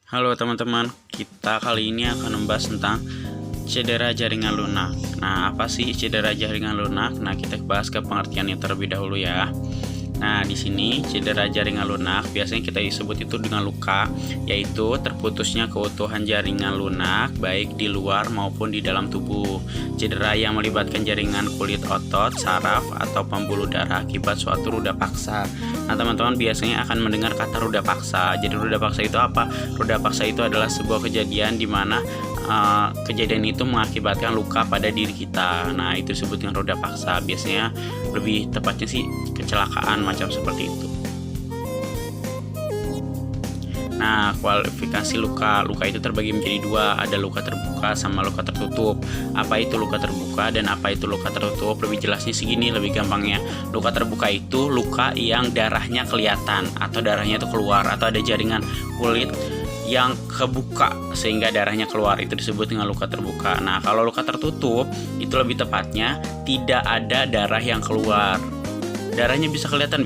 Halo teman-teman, kita kali ini akan membahas tentang cedera jaringan lunak. Nah, apa sih cedera jaringan lunak? Nah, kita bahas ke pengertiannya terlebih dahulu ya. Nah, di sini cedera jaringan lunak biasanya kita sebut itu dengan luka, yaitu terputusnya keutuhan jaringan lunak baik di luar maupun di dalam tubuh. Cedera yang melibatkan jaringan kulit otot, saraf, atau pembuluh darah akibat suatu ruda paksa. Nah, teman-teman biasanya akan mendengar kata ruda paksa. Jadi ruda paksa itu apa? Ruda paksa itu adalah sebuah kejadian di mana kejadian itu mengakibatkan luka pada diri kita. Nah, itu disebut dengan roda paksa. Biasanya lebih tepatnya sih kecelakaan macam seperti itu. Nah, kualifikasi luka itu terbagi menjadi dua, ada luka terbuka sama luka tertutup. Apa itu luka terbuka dan apa itu luka tertutup? Lebih jelasnya segini, lebih gampangnya. Luka terbuka itu luka yang darahnya kelihatan atau darahnya itu keluar, atau ada jaringan kulit yang kebuka sehingga darahnya keluar, itu disebut dengan luka terbuka. Nah, kalau luka tertutup itu lebih tepatnya tidak ada darah yang keluar. Darahnya bisa kelihatan,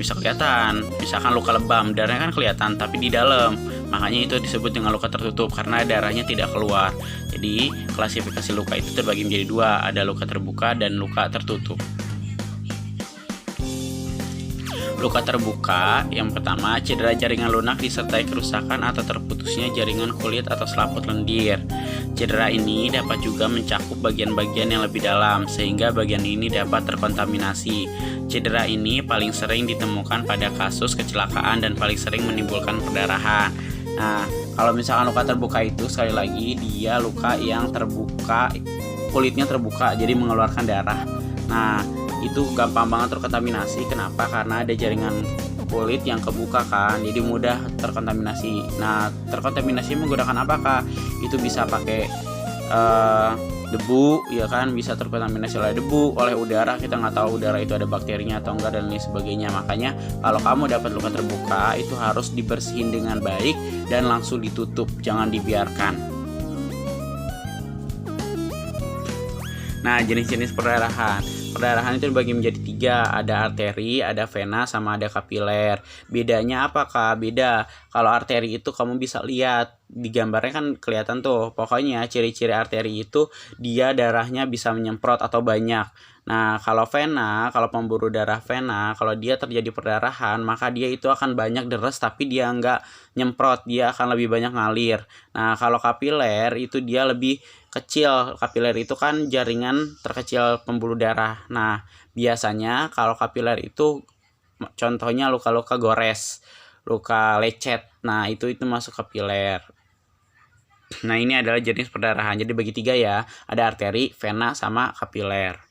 misalkan luka lebam, darahnya kan kelihatan tapi di dalam, makanya itu disebut dengan luka tertutup karena darahnya tidak keluar. Jadi klasifikasi luka itu terbagi menjadi dua, ada luka terbuka dan luka tertutup. Luka terbuka yang pertama, cedera jaringan lunak disertai kerusakan atau terputusnya jaringan kulit atau selaput lendir. Cedera ini dapat juga mencakup bagian-bagian yang lebih dalam sehingga bagian ini dapat terkontaminasi. Cedera ini paling sering ditemukan pada kasus kecelakaan dan paling sering menimbulkan perdarahan. Nah, kalau misalkan luka terbuka itu sekali lagi dia luka yang terbuka, kulitnya terbuka jadi mengeluarkan darah. Nah, itu gampang banget terkontaminasi. Kenapa? Karena ada jaringan kulit yang kebuka kan, jadi mudah terkontaminasi. Nah, terkontaminasi menggunakan apakah? Itu bisa pakai debu, ya kan, bisa terkontaminasi oleh debu, oleh udara. Kita nggak tahu udara itu ada bakterinya atau enggak dan lain sebagainya. Makanya kalau kamu dapat luka terbuka itu harus dibersihin dengan baik dan langsung ditutup, jangan dibiarkan. Nah, jenis-jenis perdarahan. Perdarahan itu dibagi menjadi tiga, ada arteri, ada vena, sama ada kapiler. Bedanya apakah? Beda. Kalau arteri itu kamu bisa lihat di gambarnya kan kelihatan tuh. Pokoknya ciri-ciri arteri itu dia darahnya bisa menyemprot atau banyak. Nah, kalau vena, kalau pembuluh darah vena, kalau dia terjadi perdarahan, maka dia itu akan banyak deres tapi dia nggak nyemprot, dia akan lebih banyak ngalir. Nah, kalau kapiler itu dia lebih kecil. Kapiler itu kan jaringan terkecil pembuluh darah. Nah, biasanya kalau kapiler itu contohnya luka-luka gores, luka lecet. Nah, itu masuk kapiler. Nah, ini adalah jenis perdarahan. Jadi bagi tiga ya, ada arteri, vena, sama kapiler.